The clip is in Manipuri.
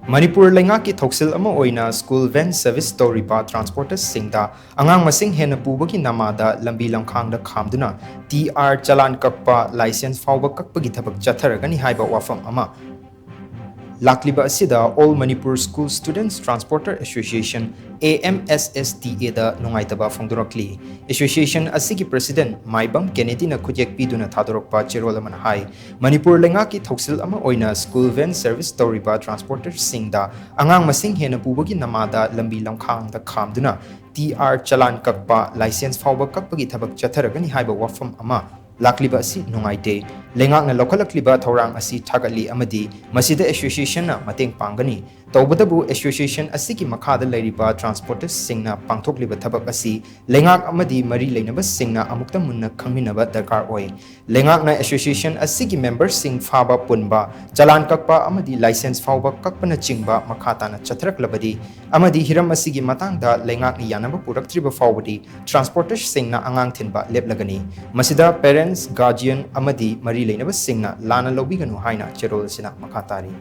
Manipur Lengaki Toxil Ama Oina School Van Service Toriba Transporters Singda Angang Masing Hena Pubaki Namada Lambi Lamkang da Kamduna TR Chalan Kakpa License Fauba Kakpagi Tabak Chataragani Haiba Wafam Ama Lakliba Asida All Manipur School Students Transporter Association AMSSTA da Nungaitaba Phongdorakli Association Asigi President Maibam Kennedy na Kujek Piduna Tadorokpa Cherolaman Hai Manipur Lengaki Toxil Ama Oina School Van Service Toriba Transporter Singda Angang Masing Hena Pubagi Namada Lambi Lamkang da Kamduna TR Chalan Kakpa License Fauba Kakpagi Tabak Chataragani Haiba Wafam Ama Lakliba asi nungaite lengak na lokalakliba thorang asi thagali amadi masida association na mateng pangani tawbadabu association asi ki makhada leiriba transporters singna pangthokliba thabak asi lengak amadi mari leinaba singna amukta munna khangminaba darkar oi lengak na association asi ki members sing phaba punba chalan kakpa amadi license phauba kakpana chingba makhata na chathraklabadi amadi hiram asi gi matangda lengak ni yanaba puraktriba phawbadi transporters singna angang thinba leplagani masida parents guardian amadi mari leinaba singna lana lobiganu haina cherol sina makhatari